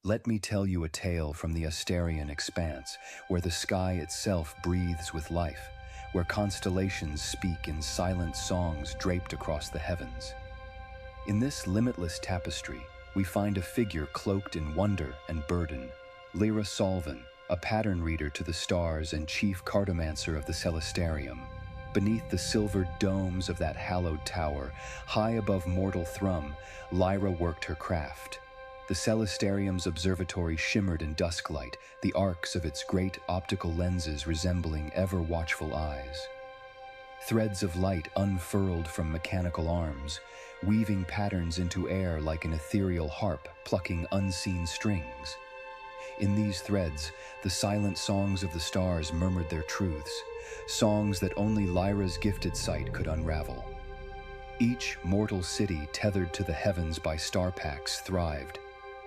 Let me tell you a tale from the Asterion Expanse, where the sky itself breathes with life, where constellations speak in silent songs draped across the heavens. In this limitless tapestry, we find a figure cloaked in wonder and burden, Lyra Solven, a pattern reader to the stars and chief Cartomancer of the Celestarium. Beneath the silvered domes of that hallowed tower, high above mortal thrum, Lyra worked her craft. The Celestarium's observatory shimmered in dusklight, the arcs of its great optical lenses resembling ever-watchful eyes. Threads of light unfurled from mechanical arms, weaving patterns into air like an ethereal harp plucking unseen strings. In these threads, the silent songs of the stars murmured their truths, songs that only Lyra's gifted sight could unravel. Each mortal city tethered to the heavens by star pacts thrived.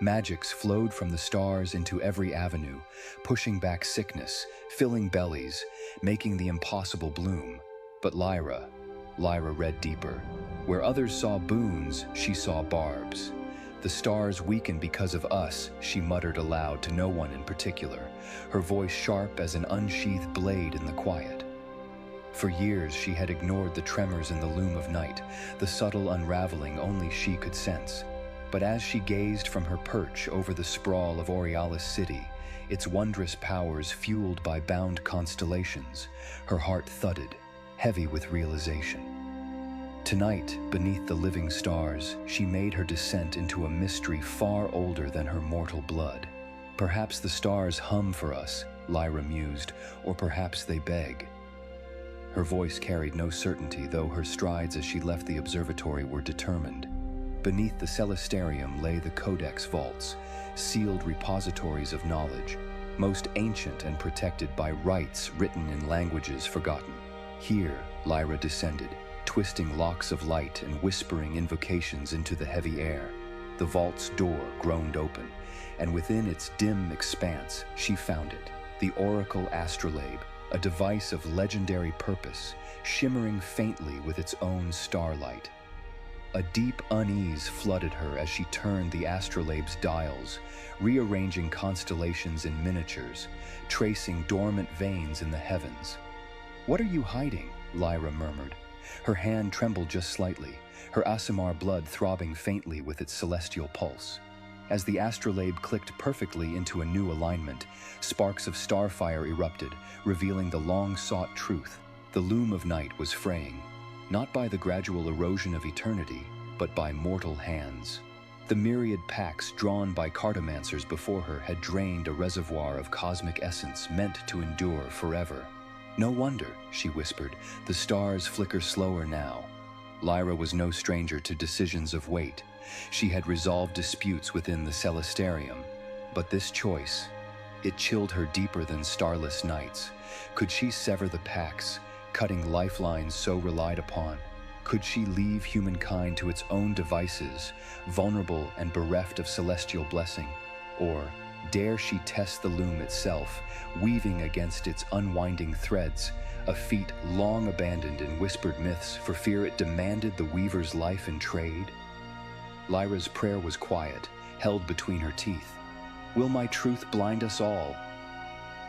Magics flowed from the stars into every avenue, pushing back sickness, filling bellies, making the impossible bloom. But Lyra read deeper. Where others saw boons, she saw barbs. The stars weaken because of us, she muttered aloud to no one in particular, her voice sharp as an unsheathed blade in the quiet. For years she had ignored the tremors in the loom of night, the subtle unraveling only she could sense. But as she gazed from her perch over the sprawl of Aurealis City, its wondrous powers fueled by bound constellations, her heart thudded, heavy with realization. Tonight, beneath the living stars, she made her descent into a mystery far older than her mortal blood. Perhaps the stars hum for us, Lyra mused, or perhaps they beg. Her voice carried no certainty, though her strides as she left the observatory were determined. Beneath the Celestarium lay the Codex vaults, sealed repositories of knowledge, most ancient and protected by rites written in languages forgotten. Here, Lyra descended, twisting locks of light and whispering invocations into the heavy air. The vault's door groaned open, and within its dim expanse, she found it, the Oracle Astrolabe, a device of legendary purpose, shimmering faintly with its own starlight. A deep unease flooded her as she turned the astrolabe's dials, rearranging constellations in miniatures, tracing dormant veins in the heavens. "What are you hiding?" Lyra murmured. Her hand trembled just slightly, her Aasimar blood throbbing faintly with its celestial pulse. As the astrolabe clicked perfectly into a new alignment, sparks of starfire erupted, revealing the long-sought truth. The loom of night was fraying, not by the gradual erosion of eternity, but by mortal hands. The myriad pacts drawn by Cartomancers before her had drained a reservoir of cosmic essence meant to endure forever. "No wonder," she whispered, "the stars flicker slower now." Lyra was no stranger to decisions of weight. She had resolved disputes within the Celestarium. But this choice, it chilled her deeper than starless nights. Could she sever the pacts, cutting lifelines so relied upon? Could she leave humankind to its own devices, vulnerable and bereft of celestial blessing? Or dare she test the loom itself, weaving against its unwinding threads, a feat long abandoned in whispered myths for fear it demanded the weaver's life in trade? Lyra's prayer was quiet, held between her teeth. "Will my truth blind us all?"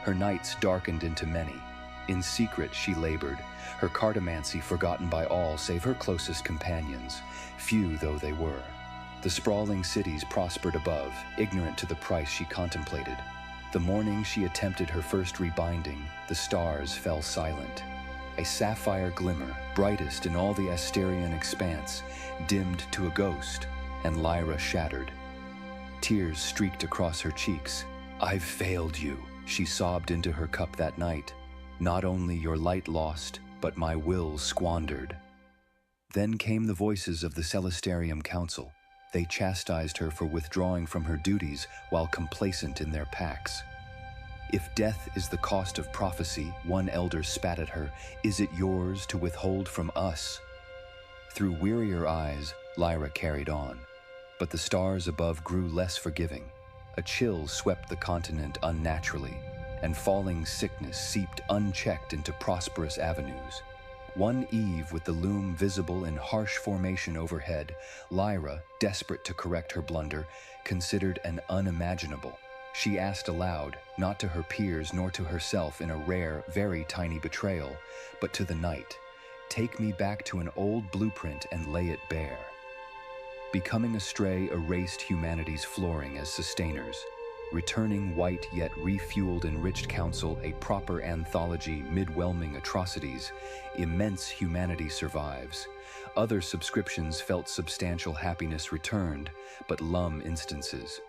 Her nights darkened into many. In secret she labored, her cartomancy forgotten by all save her closest companions, few though they were. The sprawling cities prospered above, ignorant to the price she contemplated. The morning she attempted her first rebinding, the stars fell silent. A sapphire glimmer, brightest in all the Asterion Expanse, dimmed to a ghost, and Lyra shattered. Tears streaked across her cheeks. "I've failed you," she sobbed into her cup that night. "Not only your light lost, but my will squandered." Then came the voices of the Celestarium Council. They chastised her for withdrawing from her duties while complacent in their pacts. "If death is the cost of prophecy," one elder spat at her, "is it yours to withhold from us?" Through wearier eyes, Lyra carried on. But the stars above grew less forgiving. A chill swept the continent unnaturally, and falling sickness seeped unchecked into prosperous avenues. One eve, with the Loom visible in harsh formation overhead, Lyra, desperate to correct her blunder, considered an unimaginable. She asked aloud, not to her peers nor to herself in a rare, very tiny betrayal, but to the night, "Take me back to an old blueprint and lay it bare." Becoming astray erased humanity's flooring as sustainers. Returning white yet refueled enriched council a proper anthology mid-whelming atrocities, immense humanity survives. Other subscriptions felt substantial happiness returned, but Loom instances.